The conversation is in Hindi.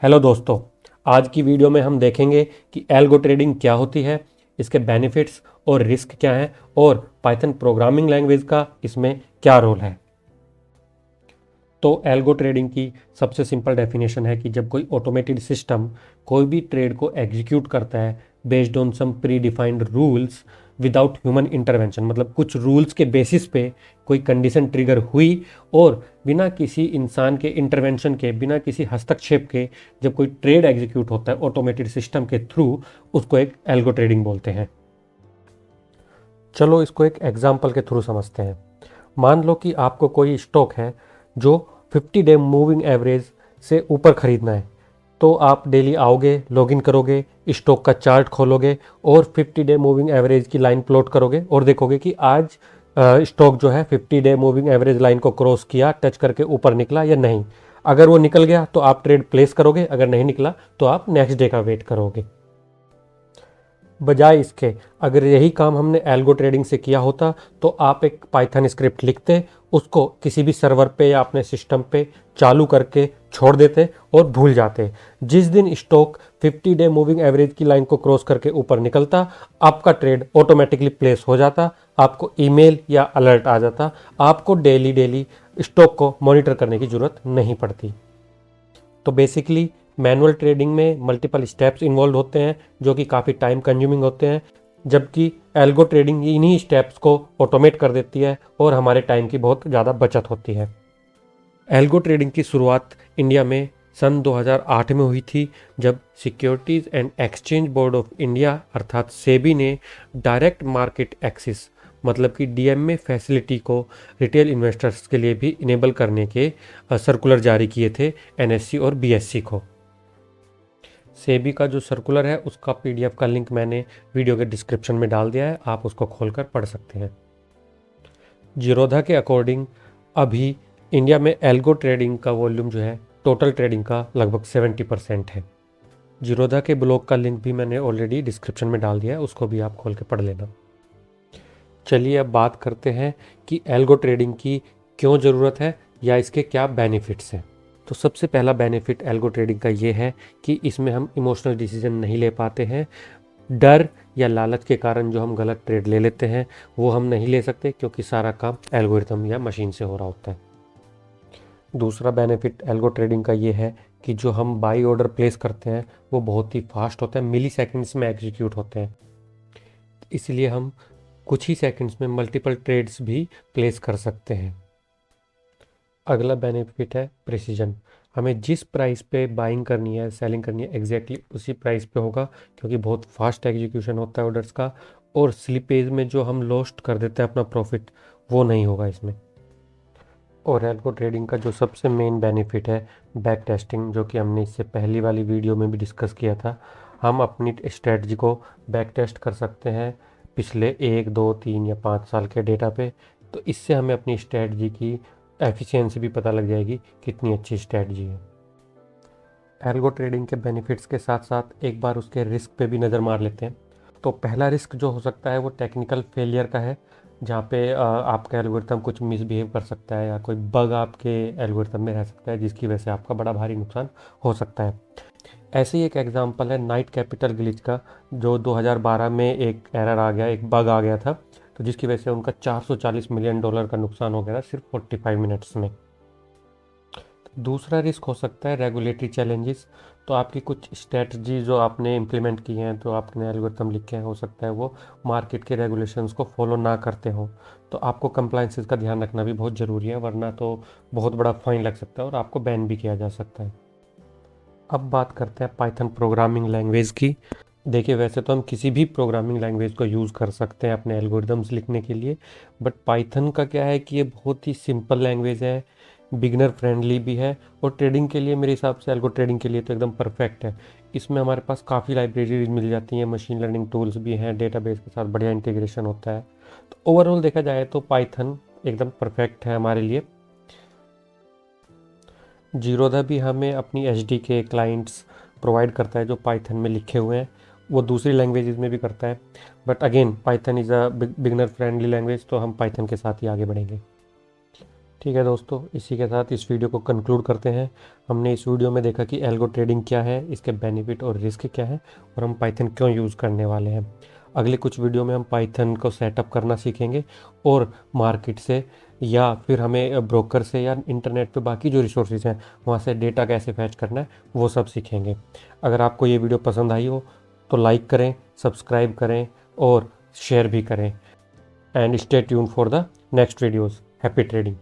हेलो दोस्तों, आज की वीडियो में हम देखेंगे कि एल्गो ट्रेडिंग क्या होती है, इसके बेनिफिट्स और रिस्क क्या हैं और पाइथन प्रोग्रामिंग लैंग्वेज का इसमें क्या रोल है। तो एल्गो ट्रेडिंग की सबसे सिंपल डेफिनेशन है कि जब कोई ऑटोमेटेड सिस्टम कोई भी ट्रेड को एग्जीक्यूट करता है based on some predefined rules without human intervention, मतलब कुछ रूल्स के बेसिस पे कोई कंडीशन ट्रिगर हुई और बिना किसी इंसान के इंटरवेंशन के, बिना किसी हस्तक्षेप के जब कोई ट्रेड एग्जीक्यूट होता है ऑटोमेटेड सिस्टम के थ्रू, उसको एक एल्गो ट्रेडिंग बोलते हैं। चलो इसको एक एग्जाम्पल के थ्रू समझते हैं। मान लो कि आपको कोई स्टॉक है जो 50 डे मूविंग एवरेज से ऊपर खरीदना है, तो आप डेली आओगे, लॉगिन करोगे, स्टॉक का चार्ट खोलोगे और 50 डे मूविंग एवरेज की लाइन प्लॉट करोगे और देखोगे कि आज स्टॉक जो है 50 डे मूविंग एवरेज लाइन को क्रॉस किया, टच करके ऊपर निकला या नहीं। अगर वो निकल गया तो आप ट्रेड प्लेस करोगे, अगर नहीं निकला तो आप नेक्स्ट डे का वेट करोगे। बजाय इसके अगर यही काम हमने एल्गो ट्रेडिंग से किया होता तो आप एक पाइथन स्क्रिप्ट लिखते, उसको किसी भी सर्वर पे या अपने सिस्टम पे चालू करके छोड़ देते और भूल जाते। जिस दिन स्टॉक 50 डे मूविंग एवरेज की लाइन को क्रॉस करके ऊपर निकलता, आपका ट्रेड ऑटोमेटिकली प्लेस हो जाता, आपको ईमेल या अलर्ट आ जाता, आपको डेली डेली स्टॉक को मॉनिटर करने की ज़रूरत नहीं पड़ती। तो बेसिकली मैनुअल ट्रेडिंग में मल्टीपल स्टेप्स इन्वॉल्व होते हैं जो कि काफ़ी टाइम कंज्यूमिंग होते हैं, जबकि एल्गो ट्रेडिंग इन्हीं स्टेप्स को ऑटोमेट कर देती है और हमारे टाइम की बहुत ज़्यादा बचत होती है। एल्गो ट्रेडिंग की शुरुआत इंडिया में सन 2008 में हुई थी, जब securities and exchange board of India अर्थात सेबी ने डायरेक्ट मार्केट एक्सेस मतलब कि डीएमए फैसिलिटी को रिटेल इन्वेस्टर्स के लिए भी इनेबल करने के सर्कुलर जारी किए थे एनएससी और बीएससी को। सेबी का जो सर्कुलर है उसका पीडीएफ का लिंक मैंने वीडियो के डिस्क्रिप्शन में डाल दिया है, आप उसको खोलकर पढ़ सकते हैं। जीरोधा के अकॉर्डिंग अभी इंडिया में एल्गो ट्रेडिंग का वॉल्यूम जो है टोटल ट्रेडिंग का लगभग 70% है। जीरोधा के ब्लॉग का लिंक भी मैंने ऑलरेडी डिस्क्रिप्शन में डाल दिया है, उसको भी आप खोल के पढ़ लेना। चलिए अब बात करते हैं कि एल्गो ट्रेडिंग की क्यों ज़रूरत है या इसके क्या बेनिफिट्स हैं। तो सबसे पहला बेनिफिट एल्गो ट्रेडिंग का ये है कि इसमें हम इमोशनल डिसीजन नहीं ले पाते हैं। डर या लालच के कारण जो हम गलत ट्रेड ले लेते हैं वो हम नहीं ले सकते, क्योंकि सारा काम एल्गोरिथम या मशीन से हो रहा होता है। दूसरा बेनिफिट एल्गो ट्रेडिंग का ये है कि जो हम बाई ऑर्डर प्लेस करते हैं वो बहुत ही फास्ट होता है, मिली सेकेंड्स में एग्जीक्यूट होते हैं, इसलिए हम कुछ ही सेकंड्स में मल्टीपल ट्रेड्स भी प्लेस कर सकते हैं। अगला बेनिफिट है प्रिसीजन। हमें जिस प्राइस पे बाइंग करनी है, सेलिंग करनी है, एग्जैक्टली उसी प्राइस पे होगा, क्योंकि बहुत फास्ट एग्जीक्यूशन होता है ऑर्डर्स का, और स्लिपेज में जो हम लॉस्ट कर देते हैं अपना प्रॉफिट, वो नहीं होगा इसमें। और एल्गो ट्रेडिंग का जो सबसे मेन बेनिफिट है बैक टेस्टिंग, जो कि हमने इससे पहली वाली वीडियो में भी डिस्कस किया था। हम अपनी स्ट्रेटजी को बैक टेस्ट कर सकते हैं पिछले 1, 2, 3 या 5 साल के डेटा पे, तो इससे हमें अपनी स्ट्रेटजी की एफिशिएंसी भी पता लग जाएगी कितनी अच्छी स्ट्रेटजी है। एल्गो ट्रेडिंग के बेनिफिट्स के साथ साथ एक बार उसके रिस्क पे भी नज़र मार लेते हैं। तो पहला रिस्क जो हो सकता है वो टेक्निकल फेलियर का है, जहाँ पे आपका एल्गोरिथम कुछ मिसबिहेव कर सकता है या कोई बग आपके एल्गोरिथम में रह सकता है, जिसकी वजह से आपका बड़ा भारी नुकसान हो सकता है। ऐसे ही एक एग्जांपल है नाइट कैपिटल ग्लिच का, जो 2012 में एक एरर आ गया, एक बग आ गया था, तो जिसकी वजह से उनका $440 मिलियन का नुकसान हो गया था सिर्फ 45 मिनट्स में। दूसरा रिस्क हो सकता है रेगुलेटरी चैलेंजेस। तो आपकी कुछ स्ट्रेटजी जो आपने इम्प्लीमेंट की हैं, तो आपने एल्गोरिथम लिखे हैं, हो सकता है वो मार्केट के रेगुलेशंस को फॉलो ना करते हो, तो आपको कंप्लाइंसेस का ध्यान रखना भी बहुत ज़रूरी है, वरना तो बहुत बड़ा फाइन लग सकता है और आपको बैन भी किया जा सकता है। अब बात करते हैं पाइथन प्रोग्रामिंग लैंग्वेज की। देखिए, वैसे तो हम किसी भी प्रोग्रामिंग लैंग्वेज को यूज़ कर सकते हैं अपने एल्गोरिदम्स लिखने के लिए, बट पाइथन का क्या है कि ये बहुत ही सिंपल लैंग्वेज है, बिगनर फ्रेंडली भी है, और ट्रेडिंग के लिए मेरे हिसाब से एल्गो ट्रेडिंग के लिए तो एकदम परफेक्ट है। इसमें हमारे पास काफ़ी लाइब्रेरीज मिल जाती हैं, मशीन लर्निंग टूल्स भी हैं, डेटाबेस के साथ बढ़िया इंटीग्रेशन होता है। तो ओवरऑल देखा जाए तो पाइथन एकदम परफेक्ट है हमारे लिए। जीरोधा भी हमें अपनी एचडीके क्लाइंट्स प्रोवाइड करता है जो पाइथन में लिखे हुए हैं, वो दूसरी लैंग्वेजेस में भी करता है, but again Python is a beginner friendly language, तो हम पाइथन के साथ ही आगे बढ़ेंगे। ठीक है दोस्तों, इसी के साथ इस वीडियो को कंक्लूड करते हैं। हमने इस वीडियो में देखा कि एल्गो ट्रेडिंग क्या है, इसके बेनिफिट और रिस्क क्या है, और हम पाइथन क्यों यूज़ करने वाले हैं। अगले कुछ वीडियो में हम पाइथन को सेटअप करना सीखेंगे और मार्केट से या फिर हमें ब्रोकर से या इंटरनेट पे बाकी जो रिसोर्सेज हैं वहाँ से डेटा कैसे फैच करना है वो सब सीखेंगे। अगर आपको ये वीडियो पसंद आई हो तो लाइक करें, सब्सक्राइब करें और शेयर भी करें। And stay tune for the next videos. Happy trading.